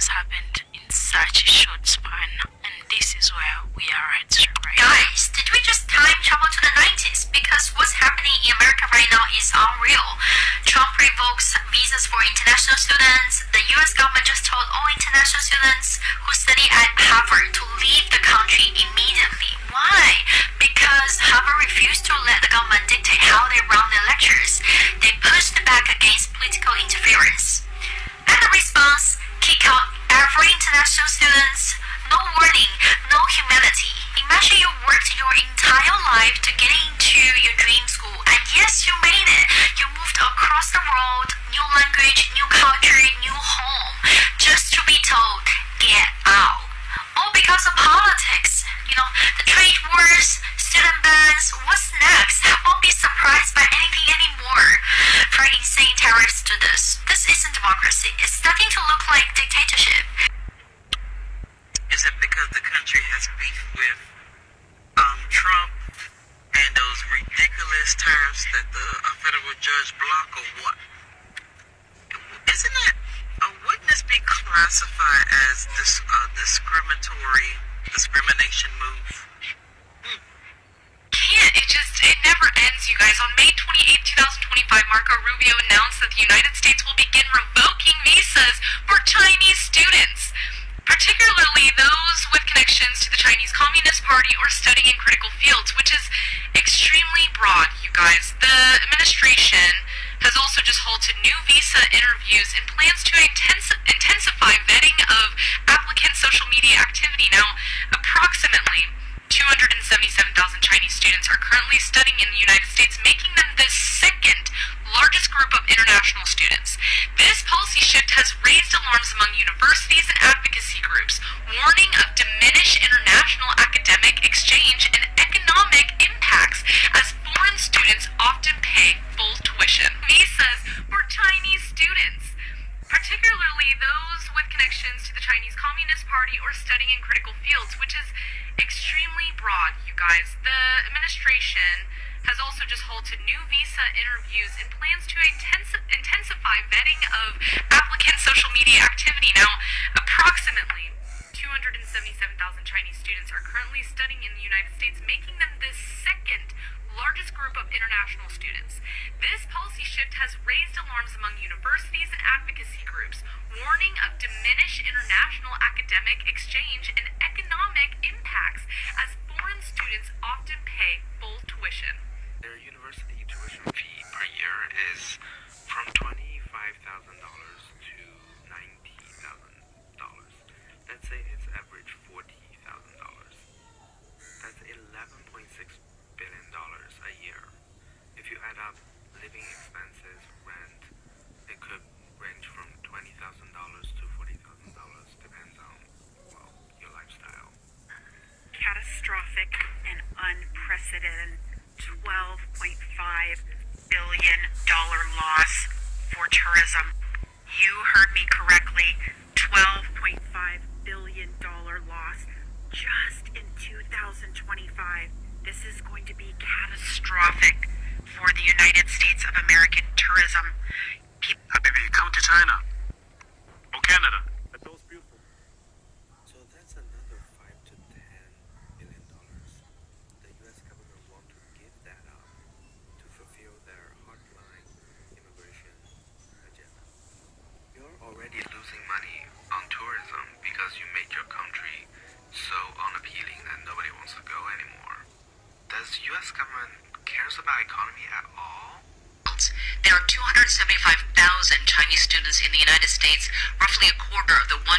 has happened in such a short span, and this is where we are at right now. Guys, did we just time travel to the 90s? Because what's happening in America right now is unreal. Trump revokes visas for international students. The US government just told all international students who study at Harvard to leave the country immediately. Why? Because Harvard refused to let the government dictate how they run their lectures. They pushed back against political interference. And the response, kick out every international students. No warning, no humility. Imagine you worked your entire life to get into your dream school, and yes, you made it. You moved across the world, new language, new culture, new home, just to be told, get out. All because of politics. The trade wars, student bans, what's next? I won't be surprised by anything anymore. For insane tariffs to this. This isn't democracy. It's starting to look like dictatorship. Is it because the country has beef with Trump and those ridiculous tariffs that the federal judge blocked, or what? Isn't it? Wouldn't this be classified as this discrimination move? It never ends, you guys. On May 28, 2025, Marco Rubio announced that the United States will begin revoking visas for Chinese students, particularly those with connections to the Chinese Communist Party or studying in critical fields, which is extremely broad, you guys. The administration has also just halted new visa interviews and plans to intensify vetting of applicants' social media activity. Now, approximately 277,000 Chinese students are currently studying in the United States, making them the second largest group of international students. This policy shift has raised alarms among universities and advocacy groups, warning of diminished international academic exchange and economic impacts as foreign students often pay full tuition. Visas for Chinese students, particularly those with connections to the Chinese Communist Party or studying in critical fields, which is extremely broad, you guys. The administration has also just halted new visa interviews and plans to intensify vetting of applicants' social media activity. Now, approximately 277,000 Chinese students are currently studying in the United States, making them the second largest group of international students. This policy shift has raised alarms among universities and advocacy groups, warning of diminished international academic exchange and economic impacts as foreign students often pay full tuition. Their university tuition fee per year is from $25,000 to $90,000. Let's say it's average $40,000. That's $11.6 billion a year. If you add up living expenses, rent, it could range from $20,000 to $40,000, depends on, your lifestyle. Catastrophic and unprecedented $12.5 billion loss for tourism. You heard me correctly, $12.5 billion loss just in 2025. This is going to be catastrophic for the United States of American tourism. Habibi, come to China or Canada. But those beautiful. So that's another $5 to $10 billion. The U.S. government want to give that up to fulfill their hardline immigration agenda. You're already losing money on tourism because you made your country so unappealing that nobody wants to go anymore. Does U.S. government cares about economy at all? There are 275,000 Chinese students in the United States, roughly a quarter of the 1.12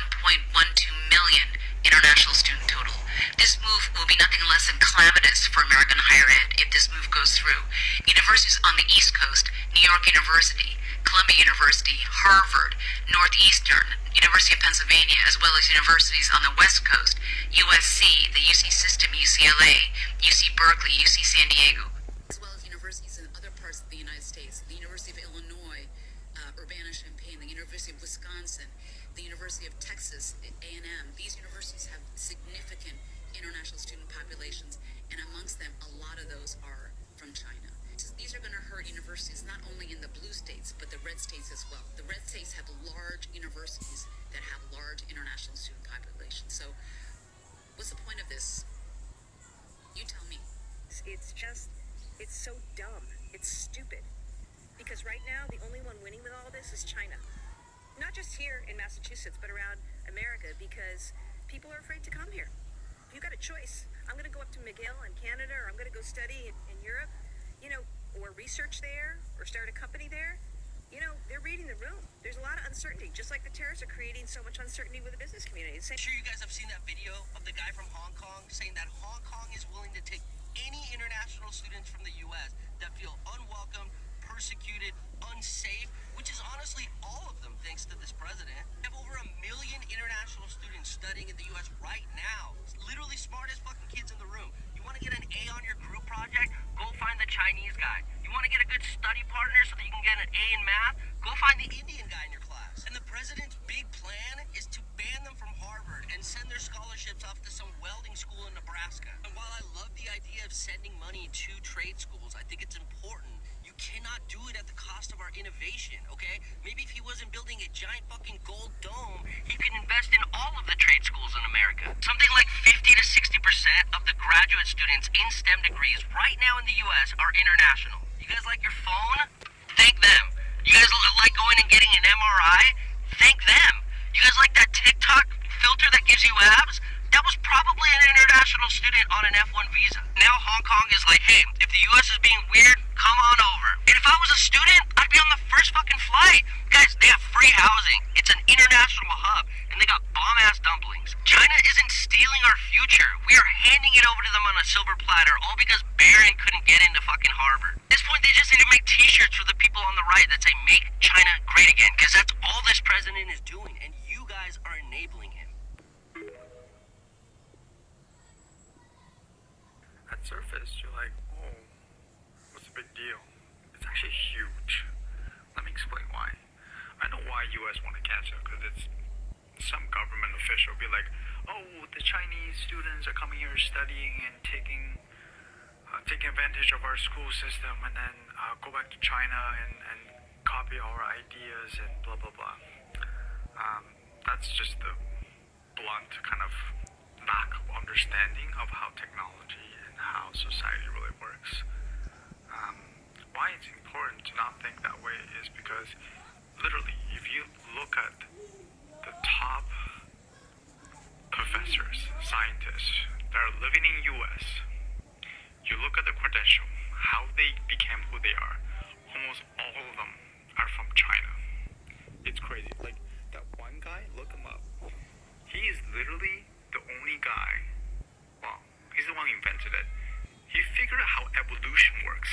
million international student total. This move will be nothing less than calamitous for American higher ed if this move goes through. Universities on the East Coast, New York University, Columbia University, Harvard, Northeastern, University of Pennsylvania, as well as universities on the West Coast, USC, the UC System, UCLA, UC Berkeley, UC San Diego, as well as universities in other parts of the United States, the University of Illinois, Urbana-Champaign, the University of Wisconsin, the University of Texas, A&M. These universities have significant international student populations, and amongst them, a lot of those are from China. These are going to hurt universities not only in the blue states, but the red states as well. The red states have large universities that have large international so dumb. It's stupid. Because right now, the only one winning with all this is China. Not just here in Massachusetts, but around America, because people are afraid to come here. If you got a choice, I'm going to go up to McGill in Canada, or I'm going to go study in Europe, or research there, or start a company there. They're reading the room. There's a lot of uncertainty, just like the terrorists are creating so much uncertainty with the business community. I'm sure you guys have seen that video of the guy from Hong Kong saying that Hong Kong is willing to take any international students from the U.S. that feel unwelcome, persecuted, unsafe, which is honestly all of them thanks to this president. We have over 1 million international students studying in the U.S. right now. It's literally smartest fucking kids in the room. You want to get an A on your group project? Go find the Chinese guy. You want to get a good study partner so that you can get an A in math? Go find the Indian guy in your class. And the president's big plan is to ban them from Harvard and send their scholarships off to some welding school in Nebraska. And while I love the idea of sending money to trade schools, I think it's important. You cannot do it at the cost of our innovation, okay? Maybe if he wasn't building a giant fucking gold dome, he could invest in all of the trade schools in America. Something like 50 to 60% of the graduate students in STEM degrees right now in the U.S. are international. You guys like your phone? Thank them. You guys like going and getting an MRI? Thank them. You guys like that TikTok filter that gives you abs? That was probably an international student on an F1 visa. Now Hong Kong is like, hey, if the U.S. is being weird, come on over. And if I was a student, I'd be on the first fucking flight. Guys, they have free housing. It's an international hub, and they got bomb-ass dumplings. China isn't stealing our future. We are handing it over to them on a silver platter, all because Barron couldn't get into fucking Harvard. At this point, they just need to make t-shirts for the people on the right that say, make China great again, because that's all this president is doing, and you guys are enabling him. At surface, you're like, oh, what's the big deal? It's actually huge. Let me explain why. I know why U.S. want to cancel, because it's some government official be like, oh, the Chinese students are coming here studying and taking advantage of our school system, and then go back to China and copy our ideas and blah blah blah. That's just the blunt kind of lack of understanding of how technology and how society really works. Why it's important to not think that way is because literally, if you look at the top professors, scientists that are living in U.S., you look at the credential, how they became who they are, almost all of them are from China. It's crazy. Like, that one guy, look him up. He is literally the only guy, well, he's the one who invented it. He figured out how evolution works,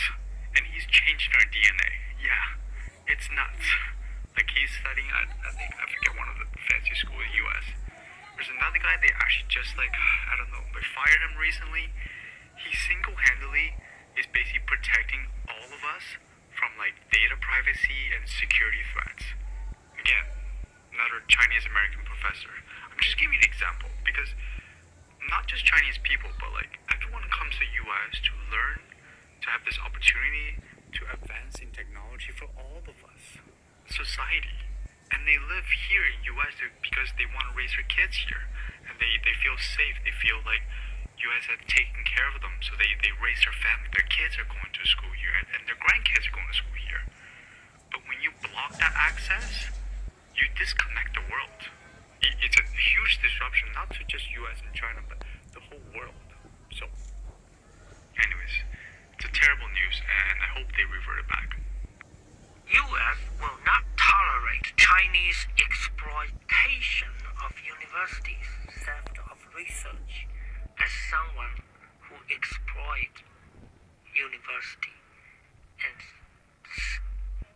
and he's changed our DNA. Yeah, it's nuts. Like, he's studying at, I forget, one of the fancy schools in the U.S. There's another guy, they actually just, like, I don't know, they fired him recently. He single-handedly is basically protecting all of us from, like, data privacy and security threats. Again, another Chinese-American professor. I'm just giving you an example, because not just Chinese people, but, like, everyone comes to the U.S. to learn, to have this opportunity to advance in technology for all of us. Society. And they live here in U.S. because they want to raise their kids here. And they feel safe. They feel like U.S. has taken care of them. So they raise their family. Their kids are going to school here. And their grandkids are going to school here. But when you block that access, you disconnect the world. It's a huge disruption, not to just U.S. and China, but the whole world. So, anyways, it's a terrible news, and I hope they revert it back. U.S. will not tolerate Chinese exploitation of universities, theft of research. As someone who exploit university and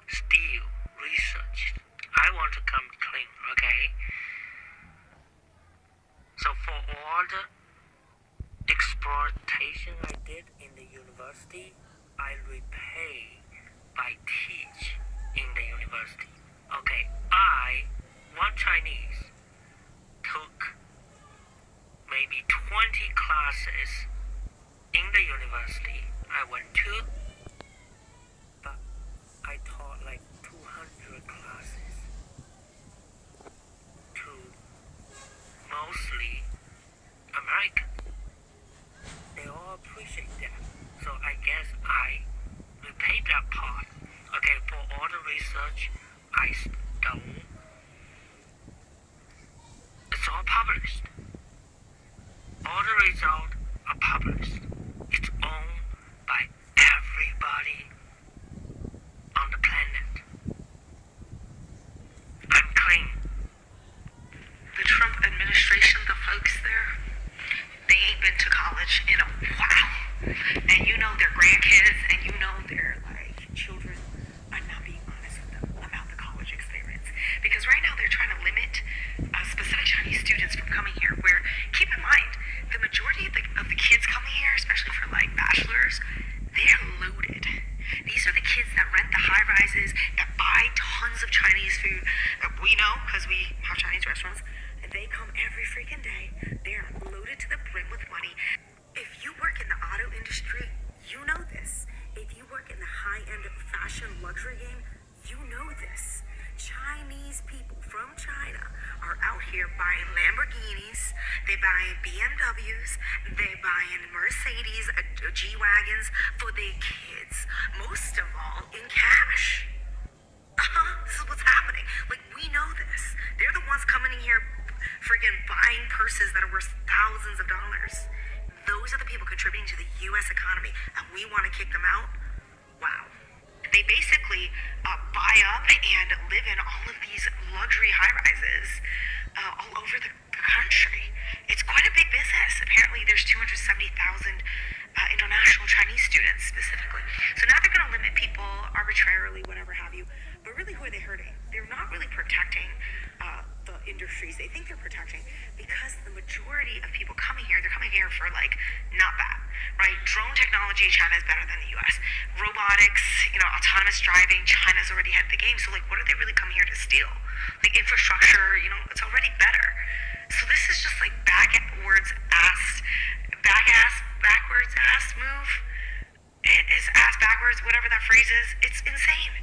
steal research, I want to come clean, okay? So for all the exploitation I did in the university, I repay by teach in the university. Okay, one Chinese, took maybe 20 classes in the university I went to, but I taught like 200 classes to mostly American. They all appreciate that. So I guess I published. All the results are published. It's owned by everybody on the planet. I'm clean. The Trump administration, the folks there, they ain't been to college in a while. And you know their grandkids and you know their children are not being honest with them about the college experience. Because right now they're trying to limit specific Chinese students from coming here, where, keep in mind, the majority of the kids coming here, especially for bachelors, they're loaded. These are the kids that rent the high rises, that buy tons of Chinese food that we know because we have Chinese restaurants. And they come every freaking day. They're loaded to the brim with money. If you work in the auto industry, you know this. If you work in the high-end fashion luxury game, you know this. Chinese people from China are out here buying Lamborghinis, they buying BMWs, they buying Mercedes, G-Wagons for their kids. Most of all, in cash. This is what's happening. We know this. They're the ones coming in here friggin' buying purses that are worth thousands of dollars. Those are the people contributing to the U.S. economy, and we want to kick them out? Wow. They basically buy up and live in all of these luxury high-rises all over the country. It's quite a big business. Apparently, there's 270,000 international Chinese students specifically. So now they're going to limit people arbitrarily, whatever have you. But really, who are they hurting? They're not really protecting the industries they think they're protecting, because the majority of people coming here, they're coming here for not bad, right? Drone technology, China is better than the U.S. Robotics, autonomous driving, China's already had the game. So what are they really coming here to steal? Infrastructure, it's already better. So this is just backwards ass move. It is ass backwards, whatever that phrase is. It's insane,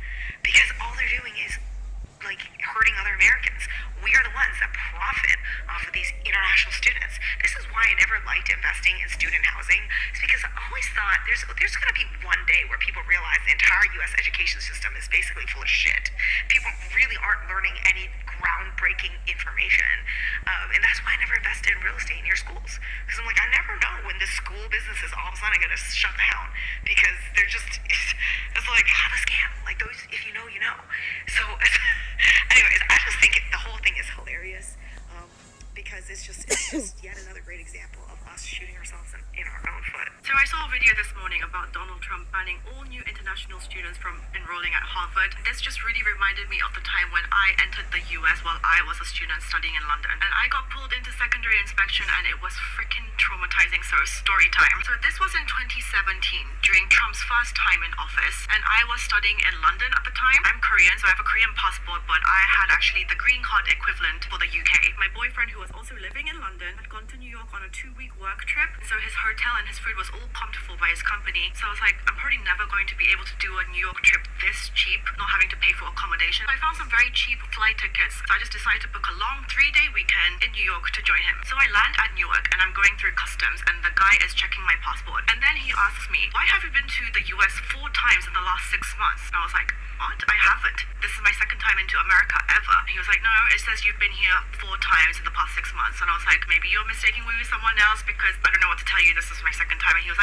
because all they're doing is hurting other Americans. We are the ones that profit off of these international students. This is why I never liked investing in student housing. It's because I always thought there's going to be one day where people realize the entire U.S. education system is basically full of shit. People really aren't learning any groundbreaking information. And that's why I never invested in real estate near schools. Because I'm I never know when this school business is all of a sudden going to shut down. Because they're just, it's how the scam. Those, if you know, you know. So, anyways, I just think the whole thing is hilarious. Because it's just yet another great example of us shooting ourselves in our own foot. So I saw a video this morning about Donald Trump banning all new international students from enrolling at Harvard. This just really reminded me of the time when I entered the US while I was a student studying in London. And I got pulled into secondary inspection and it was freaking traumatizing. So story time. So this was in 2017 during Trump's first time in office. And I was studying in London at the time. I'm Korean, so I have a Korean passport, but I had actually the green card equivalent for the UK. My boyfriend, who was also living in London, had gone to New York on a 2-week work trip. So his hotel and his food was all pumped for by his company. So I was I'm probably never going to be able to do a New York trip this cheap, not having to pay for accommodation. So I found some very cheap flight tickets. So I just decided to book a long 3-day weekend in New York to join him. So I land at Newark and I'm going through customs and the guy is checking my passport. And then he asks me, why have you been to the US 4 times in the last 6 months? And I was what? I haven't. This is my second time into America ever. And he was no, it says you've been here 4 times in the past 6 months. And I was maybe you're mistaking me with someone else, because I don't know what to tell you, this is my second time. And he was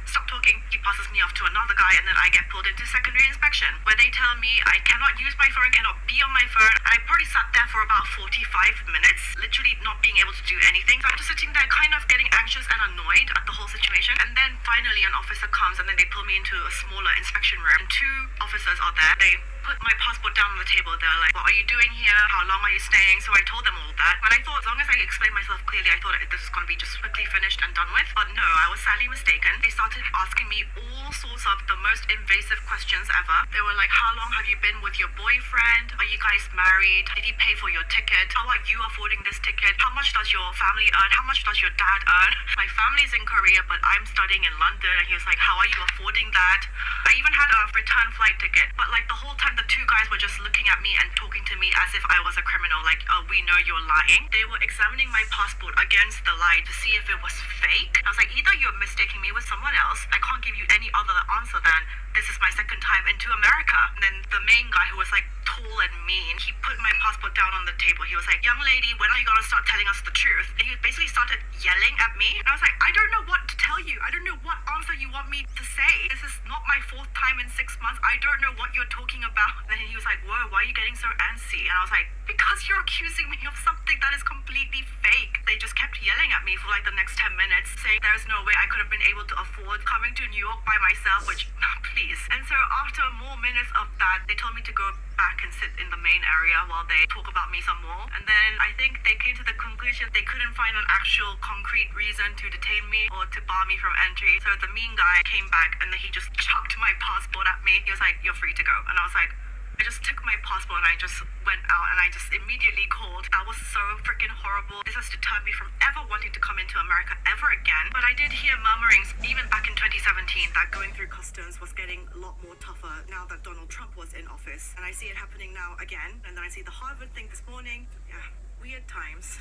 stop talking. He passes me off to another guy and then I get pulled into secondary inspection, where they tell me I cannot use my phone, cannot be on my phone. And I probably sat there for about 45 minutes, literally not being able to do anything. So I'm just sitting there kind of getting anxious and annoyed at the whole situation. And then finally an officer comes and then they pull me into a smaller inspection room. And 2 officers are there. They put my passport down on the table. They're what are you doing here? How long are you staying? So I told them all that. And I thought, as long as I explained myself clearly, I thought this was going to be just quickly finished and done with. But no, I was sadly mistaken. They started asking me all sorts of the most invasive questions ever. They were how long have you been with your boyfriend? Are you guys married? Did he pay for your ticket? How are you affording this ticket? How much does your family earn? How much does your dad earn? My family's in Korea, but I'm studying in London. And he was how are you affording that? I even had a return flight ticket. But the whole time the 2 guys were just looking at me and talking to me as if I was a criminal. Oh, we know you're lying. They were were examining my passport against the light to see if it was fake. I was like, either you're mistaking me with someone else. I can't give you any other answer than this is my second time into America. And then the main guy who was like tall and mean, he put my passport down on the table. He was like, young lady, when are you gonna start telling us the truth? And he basically started yelling at me. And I was like, I don't know what to tell you. I don't know what answer you want me to say. This is not my fourth time in 6 months. I don't know what you're talking about. And then he was like, whoa, why are you getting so antsy? And I was like, because you're accusing me of something that is completely fake. They just kept yelling at me for like the next 10 minutes, saying there's no way I could have been able to afford coming to New York by myself, which, please. And so after more minutes of that, they told me to go back and sit in the main area while they talk about me some more. And then I think they came to the conclusion they couldn't find an actual concrete reason to detain me or to bar me from entry. So the mean guy came back and then he just chucked my passport at me. He was like, you're free to go. And I was like, I just took my passport and I just went out and I just immediately called. That was so freaking horrible. This has deterred me from ever wanting to come into America ever again. But I did hear murmurings even back in 2017 that going through customs was getting a lot more tougher now that Donald Trump was in office. And I see it happening now again. And then I see the Harvard thing this morning. Yeah, weird times.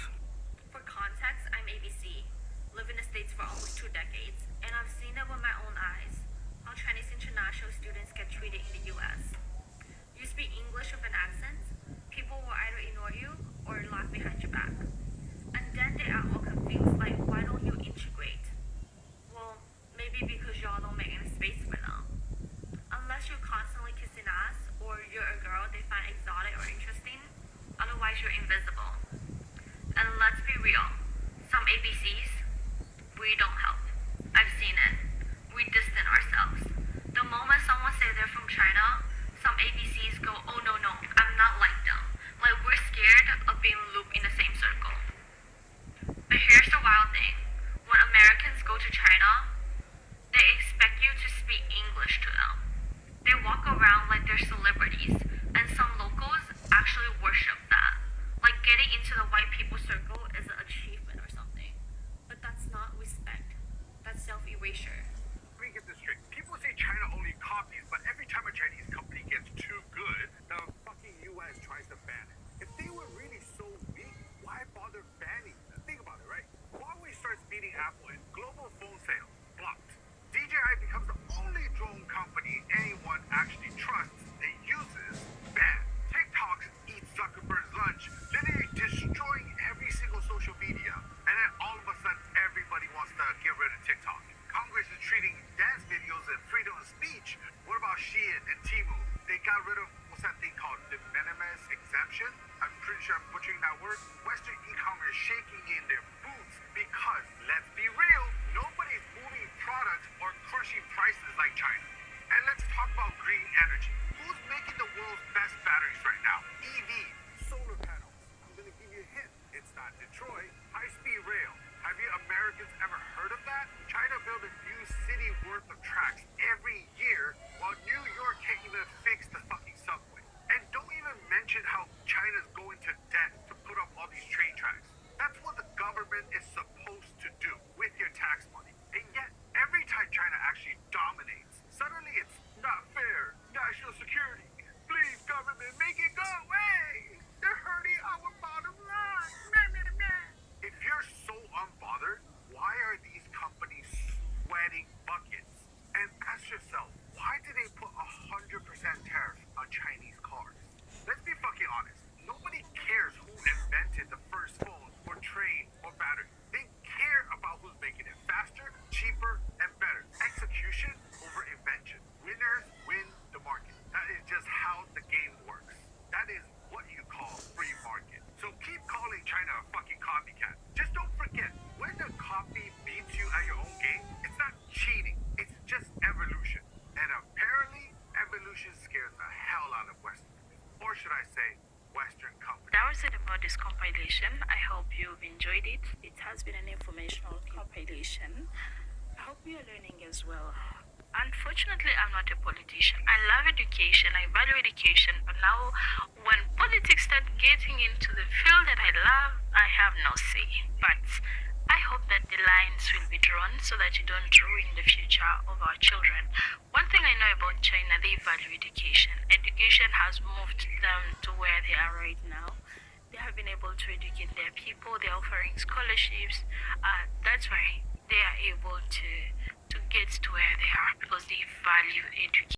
For context, I'm ABC. Live in the States for almost 2 decades. And I've seen it with my own eyes. How Chinese international students get treated in the US. You speak English with an accent, people will either ignore you or laugh behind your back. And then they are all confused, like, why don't you integrate? Well, maybe because y'all don't make any space for them. Unless you're constantly kissing ass, or you're a girl they find exotic or interesting, otherwise you're invisible. And let's be real, some ABCs, we don't help. I've seen it. We distance ourselves. The moment someone says they're from China, some ABCs go, oh no, I'm not like them. Like, we're scared of being looped in the same circle. But here's the wild thing. When Americans go to China, they expect you to speak English to them. They walk around like they're celebrities, and some locals actually worship that. Like, getting into the white people circle is an achievement or something. But that's not respect. That's self-erasure. Let me get this straight. People say China only copies, but every time a Chinese company gets too good, the fucking US tries to ban it. If they were really so weak, why bother banning them? Think about it, right? Huawei starts beating Apple in global phone sales, blocked. DJI becomes the only drone company anyone actually trusts and uses, banned. TikTok eats Zuckerberg's lunch, literally destroying every single social media. And then all of a sudden, everybody wants to get rid of TikTok. Congress is treating dance videos and freedom of speech. What about Shein and Temu? They got rid of, what's that thing called? The minimus exemption? I'm pretty sure I'm butchering that word. Western e-commerce shaking in their boots because, let's be real, nobody's moving products or crushing prices like China. And let's talk about green energy. Who's making the world's best batteries right now? EV, solar panels. I'm gonna give you a hint. It's not Detroit. High-speed rail. Have you Americans ever heard of that? China built a new city worth of tracks every year, while New York can't even fix the fucking subway. And don't even mention how China's going to debt to put up all these train tracks. That's what the government is supposed to do with your tax money. And yet, every time China actually dominates, suddenly it's not fair. National security. Please, government, make it go away. They're hurting our bottom line. Meh, meh, meh. If you're so unbothered, why are these companies sweating buckets? And ask yourself, why did they put 100% tariff on Chinese cars? Let's be fucking honest. Nobody cares who invented the first phone or train or battery. They care about who's making it faster, cheaper, and better. Execution over invention. Winners win the market. That is just how the game works. That is what you call free market. So keep calling China a fucking copycat. Just don't forget, when the copy beats you at your own game, it's not cheating. It's just evolution. And apparently, evolution scares the hell out of Westerners. Or should I say, Western companies. That was it about this compilation. I hope you've enjoyed it. It has been an informational compilation. I hope you're learning as well. Unfortunately, I'm not a politician. I love education, I value education, but now when politics start getting into the field that I love, I have no say. But I hope that the lines will be drawn so that you don't ruin the future of our children. One thing I know about China, they value education. Education has moved them to where they are right now. They have been able to educate their people. They're offering scholarships. That's why they are able to get to where they are, because they value education.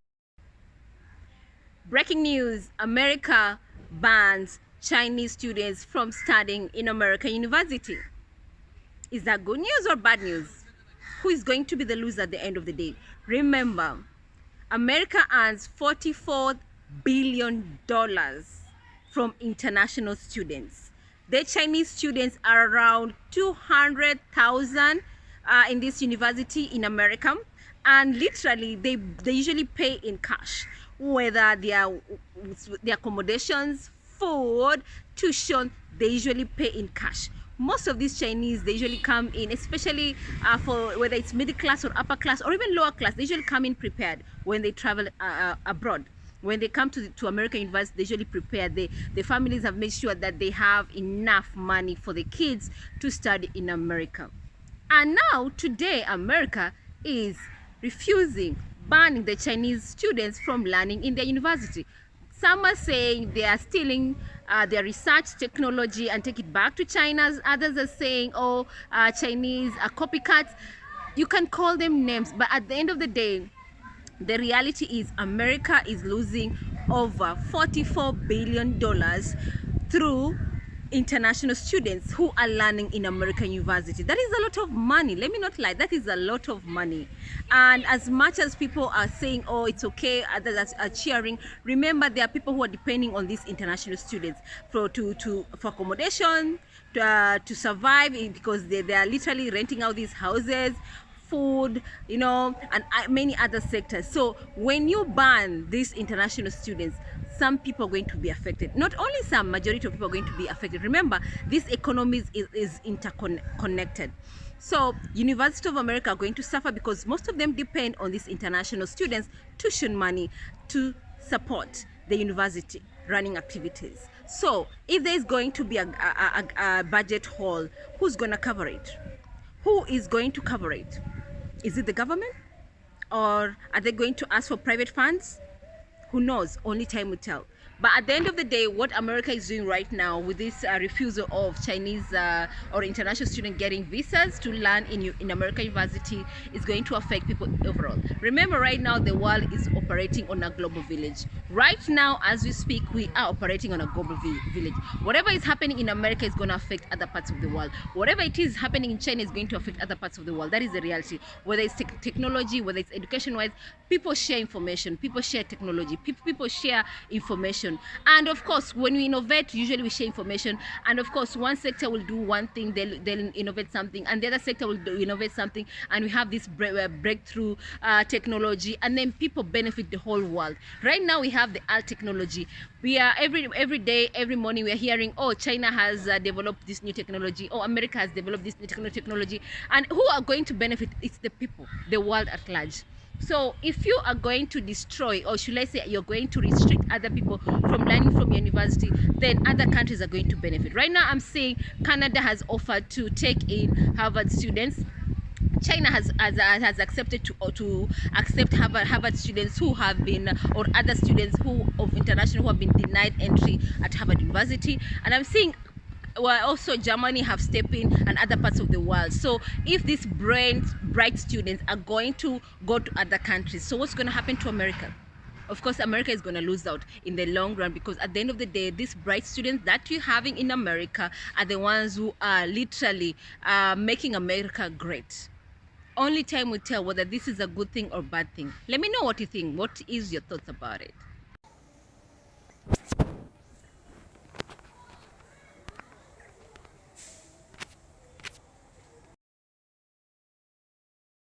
Breaking news: America bans Chinese students from studying in American university. Is that good news or bad news? Who is going to be the loser at the end of the day? Remember, America earns $44 billion from international students. The Chinese students are around 200,000 in this university in America, and literally they usually pay in cash, whether their accommodations, food, tuition, they usually pay in cash. Most of these Chinese, they usually come in, especially for whether it's middle class or upper class or even lower class, they usually come in prepared when they travel abroad. When they come to American university, they usually prepare. The families have made sure that they have enough money for the kids to study in America. And now, today, America is refusing, banning the Chinese students from learning in their university. Some are saying they are stealing their research technology and take it back to China. Others are saying, oh, Chinese are copycats. You can call them names, but at the end of the day, the reality is America is losing over $44 billion through international students who are learning in American university. That is a lot of money. Let me not lie, that is a lot of money. And as much as people are saying, oh, it's okay, others are cheering, remember there are people who are depending on these international students for accommodation, to survive, because they are literally renting out these houses, food, you know, and many other sectors. So when you ban these international students, some people are going to be affected. Not only some, majority of people are going to be affected. Remember, this economy is interconnected. So University of America are going to suffer because most of them depend on these international students' tuition money to support the university running activities. So if there is going to be a budget hole, who's going to cover it? Who is going to cover it? Is it the government? Or are they going to ask for private funds? Who knows? Only time will tell. But at the end of the day, what America is doing right now with this refusal of Chinese or international students getting visas to learn in American university is going to affect people overall. Remember, right now the world is operating on a global village. Right now, as we speak, we are operating on a global village. Whatever is happening in America is going to affect other parts of the world. Whatever it is happening in China is going to affect other parts of the world. That is the reality. Whether it's technology, whether it's education-wise, people share information, people share technology, people share information. And of course, when we innovate, usually we share information. And of course, one sector will do one thing, they'll innovate something, and the other sector will innovate something, and we have this breakthrough technology, and then people benefit the whole world. Right now, we have the alt technology. We are every day, every morning, we are hearing, oh, China has developed this new technology, oh, America has developed this new technology, and who are going to benefit? It's the people, the world at large. So if you are going to destroy, or should I say you're going to restrict other people from learning from your university, then other countries are going to benefit. Right now, I'm saying Canada has offered to take in Harvard students. China has accepted to accept Harvard students who have been, or other students who of international who have been denied entry at Harvard University. And I'm seeing, well, also Germany have stepped in, and other parts of the world. So if these bright students are going to go to other countries, so what's going to happen to America? Of course, America is going to lose out in the long run, because at the end of the day, these bright students that you're having in America are the ones who are literally making America great. Only time will tell whether this is a good thing or bad thing. Let me know what you think. What is your thoughts about it?